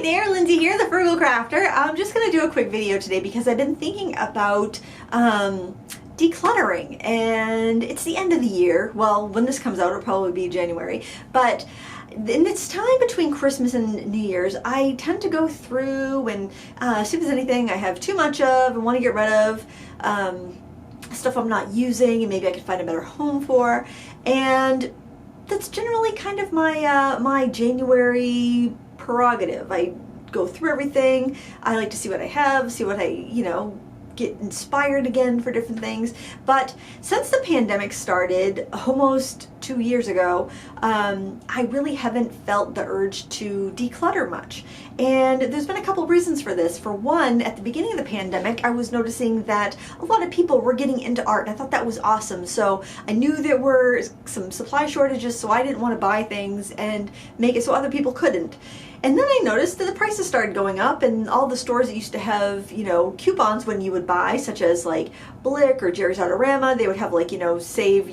there, Lindsay here, the Frugal Crafter. I'm just going to do a quick video today because I've been thinking about decluttering, and it's the end of the year. Well, when this comes out, it'll probably be January, but in this time between Christmas and New Year's, I tend to go through and see if there's anything I have too much of and want to get rid of, stuff I'm not using and maybe I could find a better home for, and that's generally kind of my my January prerogative. I go through everything. I like to see what I have, see what I, get inspired again for different things. But since the pandemic started almost 2 years ago, I really haven't felt the urge to declutter much. And there's been a couple of reasons for this. For one, at the beginning of the pandemic, I was noticing that a lot of people were getting into art, and I thought that was awesome. So I knew there were some supply shortages, so I didn't want to buy things and make it so other people couldn't. And then I noticed that the prices started going up, and all the stores that used to have, coupons when you would buy, such as like Blick or Jerry's Autorama, they would have like, save,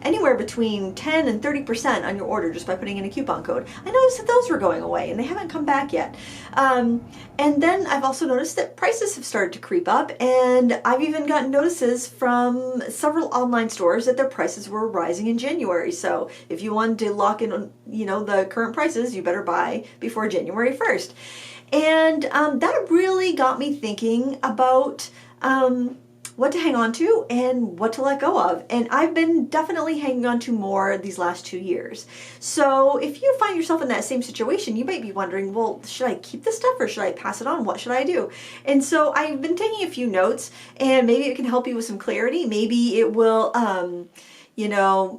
anywhere between 10 and 30% on your order just by putting in a coupon code. I noticed that those were going away, and they haven't come back yet. And then I've also noticed that prices have started to creep up, and I've even gotten notices from several online stores that their prices were rising in January. So if you wanted to lock in, the current prices, you better buy before January 1st. And that really got me thinking about what to hang on to and what to let go of. And I've been definitely hanging on to more these last 2 years. So if you find yourself in that same situation, you might be wondering, well, should I keep this stuff or should I pass it on? What should I do? And so I've been taking a few notes, and maybe it can help you with some clarity. Maybe it will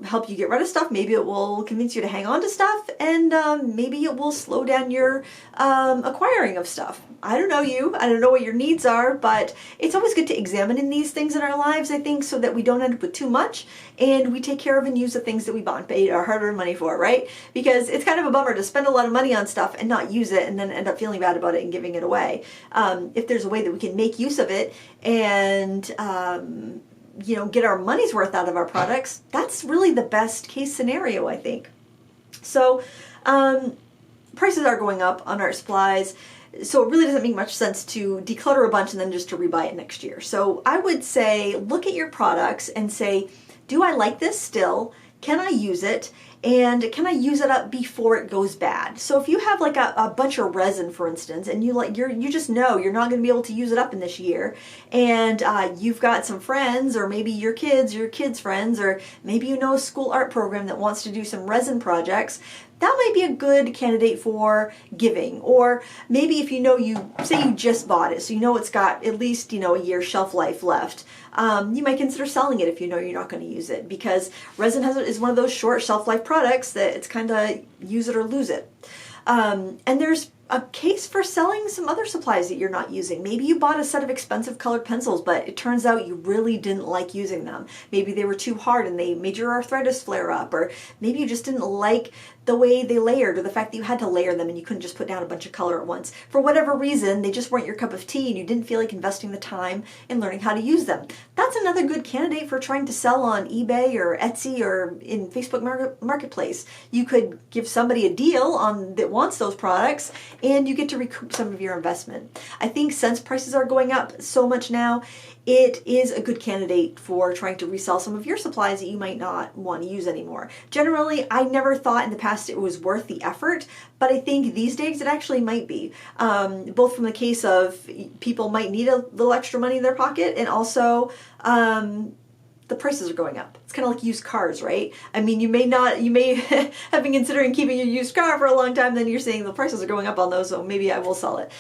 help you get rid of stuff. Maybe it will convince you to hang on to stuff, and maybe it will slow down your acquiring of stuff. I don't know you. I don't know what your needs are, but it's always good to examine these things in our lives, I think, so that we don't end up with too much, and we take care of and use the things that we bought and paid our hard-earned money for, right? Because it's kind of a bummer to spend a lot of money on stuff and not use it and then end up feeling bad about it and giving it away. If there's a way that we can make use of it and get our money's worth out of our products, that's really the best case scenario, I think. So prices are going up on art supplies, so it really doesn't make much sense to declutter a bunch and then just to rebuy it next year. So I would say look at your products and say, do I like this still? Can I use it? And can I use it up before it goes bad? So if you have like a bunch of resin, for instance, and you just know you're not going to be able to use it up in this year, and you've got some friends, or maybe your kids' friends, or maybe a school art program that wants to do some resin projects, that might be a good candidate for giving. Or maybe if say you just bought it, so it's got at least a year's shelf life left, you might consider selling it if you're not going to use it, because resin is one of those short shelf life products that it's kind of use it or lose it. And there's a case for selling some other supplies that you're not using. Maybe you bought a set of expensive colored pencils, but it turns out you really didn't like using them. Maybe they were too hard and they made your arthritis flare up, or maybe you just didn't like the way they layered, or the fact that you had to layer them and you couldn't just put down a bunch of color at once. For whatever reason, they just weren't your cup of tea and you didn't feel like investing the time in learning how to use them. That's another good candidate for trying to sell on eBay or Etsy or in Facebook Marketplace. You could give somebody a deal that wants those products, and you get to recoup some of your investment. I think since prices are going up so much now, it is a good candidate for trying to resell some of your supplies that you might not want to use anymore. Generally, I never thought in the past it was worth the effort, but I think these days it actually might be. Both from the case of people might need a little extra money in their pocket, and also the prices are going up. It's kind of like used cars, right? I mean, you may have been considering keeping your used car for a long time, then you're saying the prices are going up on those, so maybe I will sell it.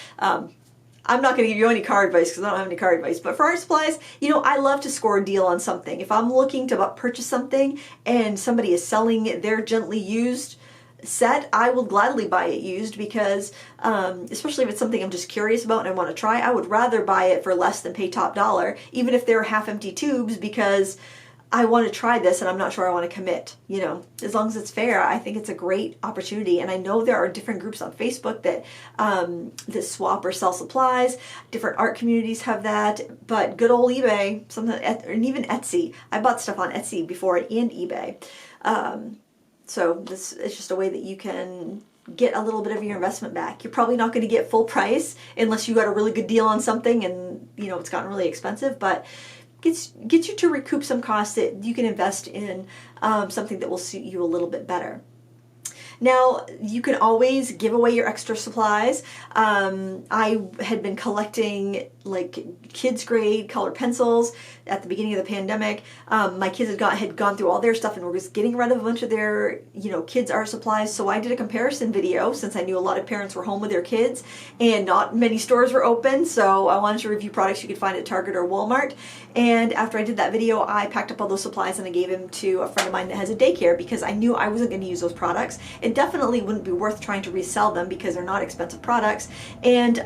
I'm not going to give you any car advice because I don't have any car advice, but for art supplies, I love to score a deal on something. If I'm looking to purchase something and somebody is selling their gently used set, I will gladly buy it used, because especially if it's something I'm just curious about and I want to try, I would rather buy it for less than pay top dollar, even if they're half-empty tubes, because I want to try this and I'm not sure I want to commit. As long as it's fair, I think it's a great opportunity. And I know there are different groups on Facebook that swap or sell supplies. Different art communities have that, but good old eBay, and even Etsy. I bought stuff on Etsy before and eBay. So this is just a way that you can get a little bit of your investment back. You're probably not going to get full price unless you got a really good deal on something and it's gotten really expensive, but gets you to recoup some costs that you can invest in something that will suit you a little bit better. Now, you can always give away your extra supplies. I had been collecting like kids' grade colored pencils at the beginning of the pandemic. My kids had gone through all their stuff and were just getting rid of a bunch of their kids' art supplies. So I did a comparison video since I knew a lot of parents were home with their kids and not many stores were open. So I wanted to review products you could find at Target or Walmart. And after I did that video, I packed up all those supplies and I gave them to a friend of mine that has a daycare because I knew I wasn't going to use those products. It definitely wouldn't be worth trying to resell them because they're not expensive products. And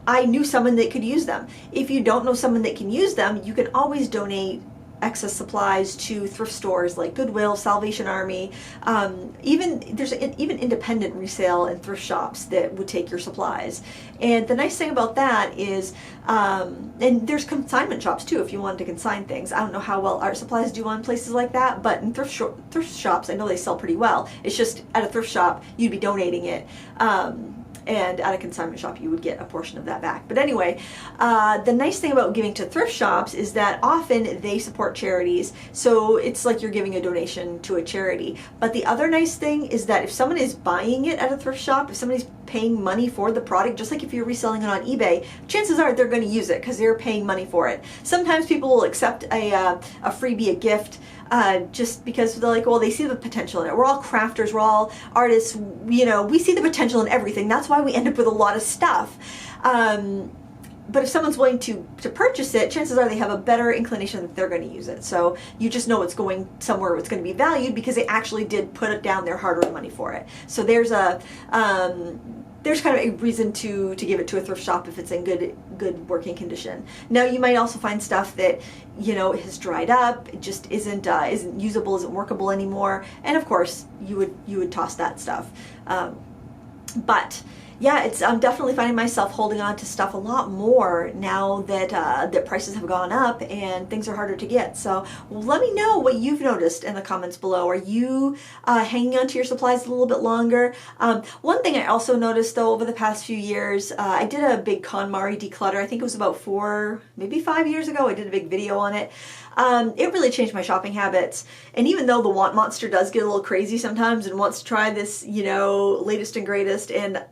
I knew someone that could use them. If you don't know someone that can use them, you can always donate excess supplies to thrift stores like Goodwill, Salvation Army. There's even independent resale and thrift shops that would take your supplies. And the nice thing about that is, and there's consignment shops too if you wanted to consign things. I don't know how well art supplies do on places like that, but in thrift shops, I know they sell pretty well. It's just at a thrift shop, you'd be donating it. And at a consignment shop you would get a portion of that back. But anyway, the nice thing about giving to thrift shops is that often they support charities, so it's like you're giving a donation to a charity. But the other nice thing is that if someone is buying it at a thrift shop, if somebody's paying money for the product, just like if you're reselling it on eBay, chances are they're going to use it because they're paying money for it. Sometimes people will accept a freebie, a gift, just because they're like, well, they see the potential in it. We're all crafters, we're all artists, we see the potential in everything. That's why we end up with a lot of stuff. But if someone's willing to purchase it, chances are they have a better inclination that they're going to use it. So you just know it's going somewhere where it's going to be valued because they actually did put it down their hard-earned money for it. So there's kind of a reason to give it to a thrift shop if it's in good working condition. Now you might also find stuff that has dried up, it just isn't usable, isn't workable anymore, and of course you would toss that stuff. But yeah, I'm definitely finding myself holding on to stuff a lot more now that that prices have gone up and things are harder to get. So let me know what you've noticed in the comments below. Are you hanging on to your supplies a little bit longer? One thing I also noticed though over the past few years, I did a big KonMari declutter. I think it was about 4, maybe 5 years ago. I did a big video on it. It really changed my shopping habits. And even though the want monster does get a little crazy sometimes and wants to try this, latest and greatest, and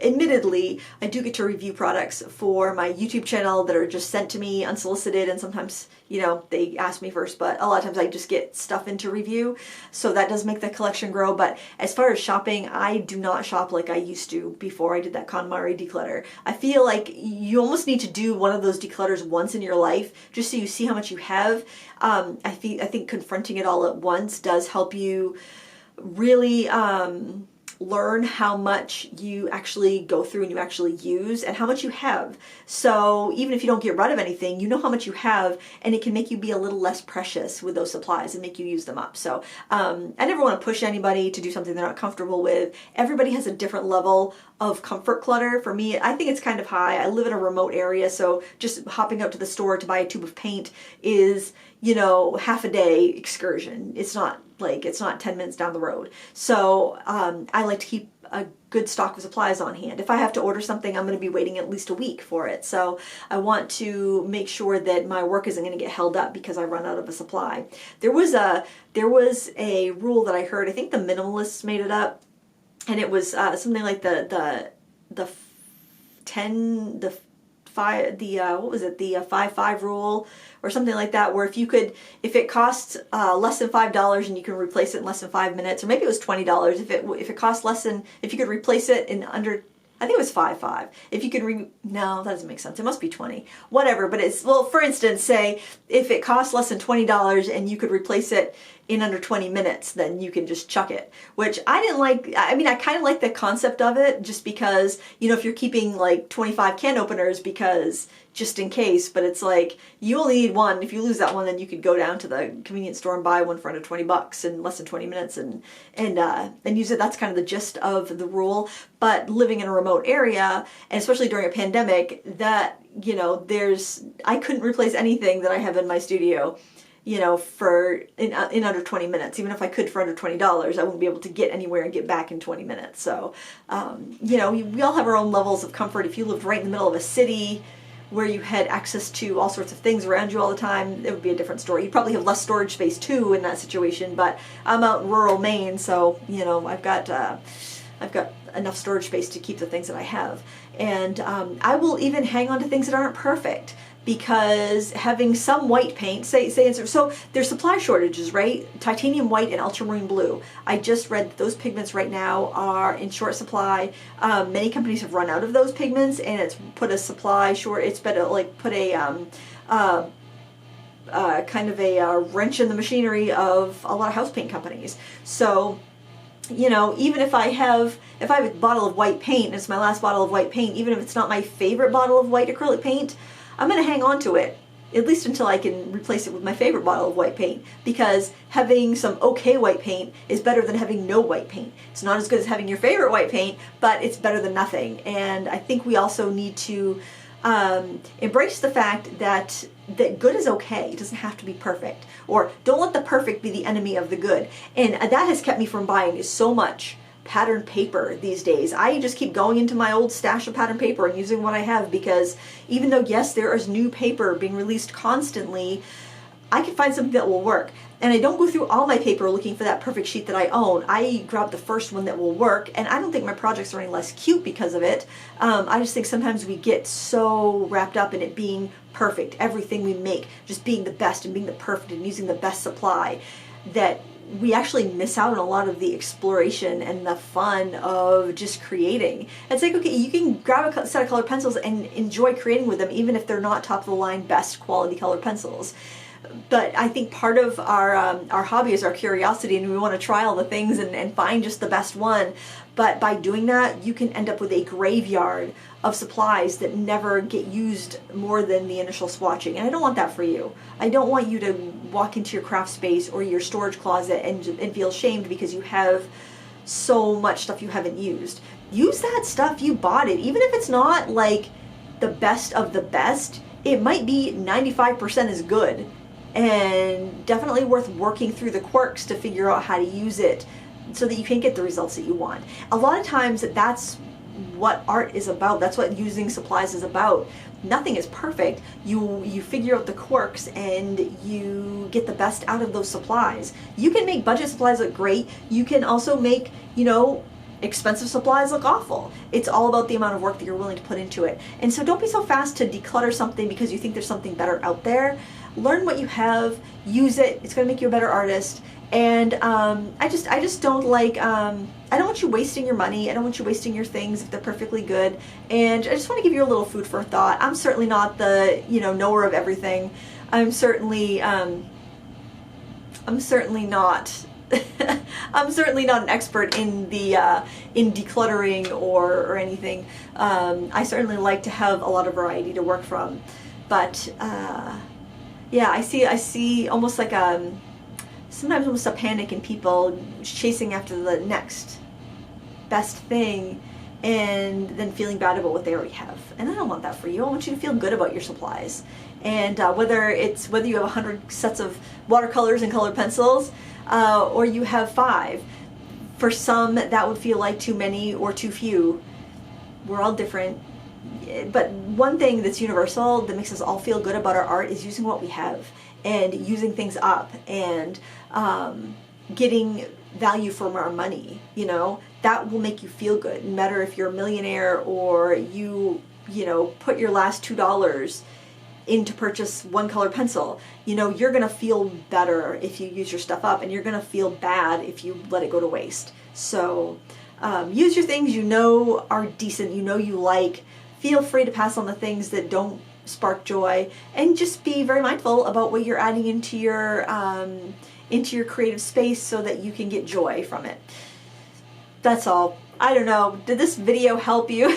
admittedly, I do get to review products for my YouTube channel that are just sent to me unsolicited, and sometimes, they ask me first, but a lot of times I just get stuff into review, so that does make the collection grow. But as far as shopping, I do not shop like I used to before I did that KonMari declutter. I feel like you almost need to do one of those declutters once in your life, just so you see how much you have. I think confronting it all at once does help you really learn how much you actually go through and you actually use and how much you have. So even if you don't get rid of anything, you know how much you have, and it can make you be a little less precious with those supplies and make you use them up. So I never want to push anybody to do something they're not comfortable with. Everybody has a different level of comfort clutter. For me, I think it's kind of high. I live in a remote area, so just hopping out to the store to buy a tube of paint is, half a day excursion. It's not 10 minutes down the road. So I like to keep a good stock of supplies on hand. If I have to order something, I'm going to be waiting at least a week for it. So I want to make sure that my work isn't going to get held up because I run out of a supply. There was a rule that I heard. I think the minimalists made it up, and it was something like the 5-5 rule or something like that, where if it costs less than $5 and you can replace it in less than 5 minutes, or maybe it was $20, if it costs less than, if you could replace it in under, I think it was 5-5. If you could no, that doesn't make sense. It must be 20. Whatever, but for instance, say if it costs less than $20 and you could replace it in under 20 minutes, then you can just chuck it, which I didn't like. I mean, I kind of like the concept of it just because, if you're keeping like 25 can openers because just in case, but it's like you only need one. If you lose that one, then you could go down to the convenience store and buy one for under $20 in less than 20 minutes and use it. That's kind of the gist of the rule. But living in a remote area, and especially during a pandemic, that, I couldn't replace anything that I have in my studio. for in under 20 minutes. Even if I could for under $20, I wouldn't be able to get anywhere and get back in 20 minutes. So, we all have our own levels of comfort. If you lived right in the middle of a city where you had access to all sorts of things around you all the time, it would be a different story. You'd probably have less storage space too in that situation, but I'm out in rural Maine, so, I've got enough storage space to keep the things that I have. And I will even hang on to things that aren't perfect, because having some white paint, so there's supply shortages, right? Titanium white and ultramarine blue. I just read that those pigments right now are in short supply. Many companies have run out of those pigments, and it's put a supply short. It's better put a kind of a wrench in the machinery of a lot of house paint companies. So, even if I have a bottle of white paint, and it's my last bottle of white paint, even if it's not my favorite bottle of white acrylic paint, I'm going to hang on to it, at least until I can replace it with my favorite bottle of white paint, because having some okay white paint is better than having no white paint. It's not as good as having your favorite white paint, but it's better than nothing. And I think we also need to embrace the fact that good is okay. It doesn't have to be perfect. Or don't let the perfect be the enemy of the good. And that has kept me from buying so much patterned paper these days. I just keep going into my old stash of patterned paper and using what I have, because even though, yes, there is new paper being released constantly, I can find something that will work. And I don't go through all my paper looking for that perfect sheet that I own. I grab the first one that will work, and I don't think my projects are any less cute because of it. I just think sometimes we get so wrapped up in it being perfect, everything we make just being the best and being the perfect and using the best supply, that we actually miss out on a lot of the exploration and the fun of just creating. It's like, okay, you can grab a set of colored pencils and enjoy creating with them, even if they're not top of the line, best quality colored pencils. But I think part of our hobby is our curiosity, and we want to try all the things and find just the best one. But by doing that, you can end up with a graveyard of supplies that never get used more than the initial swatching. And I don't want that for you. I don't want you to walk into your craft space or your storage closet and feel shamed because you have so much stuff you haven't used. Use that stuff. You bought it. Even if it's not like the best of the best, it might be 95% as good, and definitely worth working through the quirks to figure out how to use it so that you can get the results that you want. A lot of times that's what art is about. That's what using supplies is about. Nothing is perfect. You figure out the quirks and you get the best out of those supplies. You can make budget supplies look great. You can also make, expensive supplies look awful. It's all about the amount of work that you're willing to put into it. And so don't be so fast to declutter something because you think there's something better out there. Learn what you have, use it. It's going to make you a better artist. And I just don't like, I don't want you wasting your money. I don't want you wasting your things if they're perfectly good. And I just want to give you a little food for thought. I'm certainly not the, knower of everything. I'm certainly not I'm certainly not an expert in the in decluttering or anything. I certainly like to have a lot of variety to work from, but yeah, I see almost like sometimes almost a panic in people chasing after the next best thing and then feeling bad about what they already have. And I don't want that for you. I want you to feel good about your supplies. And whether you have 100 sets of watercolors and colored pencils, or you have 5, for some that would feel like too many or too few. We're all different. But one thing that's universal that makes us all feel good about our art is using what we have and using things up and getting value from our money. That will make you feel good. No matter if you're a millionaire or you put your last $2 in to purchase one color pencil, you're gonna feel better if you use your stuff up, and you're gonna feel bad if you let it go to waste. So use your things are decent, you like. Feel free to pass on the things that don't spark joy, and just be very mindful about what you're adding into your creative space so that you can get joy from it. That's all. I don't know. Did this video help you?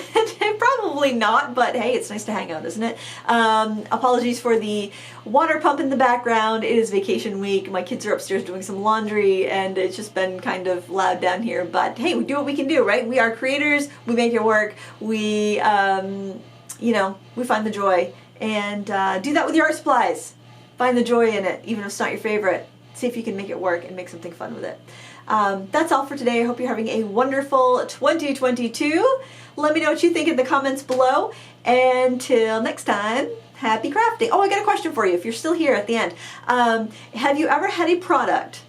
Probably not, but hey, it's nice to hang out, isn't it? Apologies for the water pump in the background. It is vacation week. My kids are upstairs doing some laundry, and it's just been kind of loud down here. But hey, we do what we can do, right? We are creators. We make it work. We, we find the joy, and do that with your art supplies. Find the joy in it, even if it's not your favorite. See if you can make it work and make something fun with it. That's all for today. I hope you're having a wonderful 2022. Let me know what you think in the comments below. And till next time, happy crafting. Oh, I got a question for you if you're still here at the end. Have you ever had a product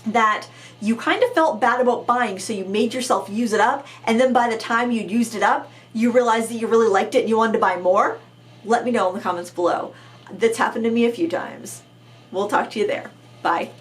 that you kind of felt bad about buying, so you made yourself use it up, and then by the time you'd used it up, you realized that you really liked it and you wanted to buy more? Let me know in the comments below. That's happened to me a few times. We'll talk to you there. Bye.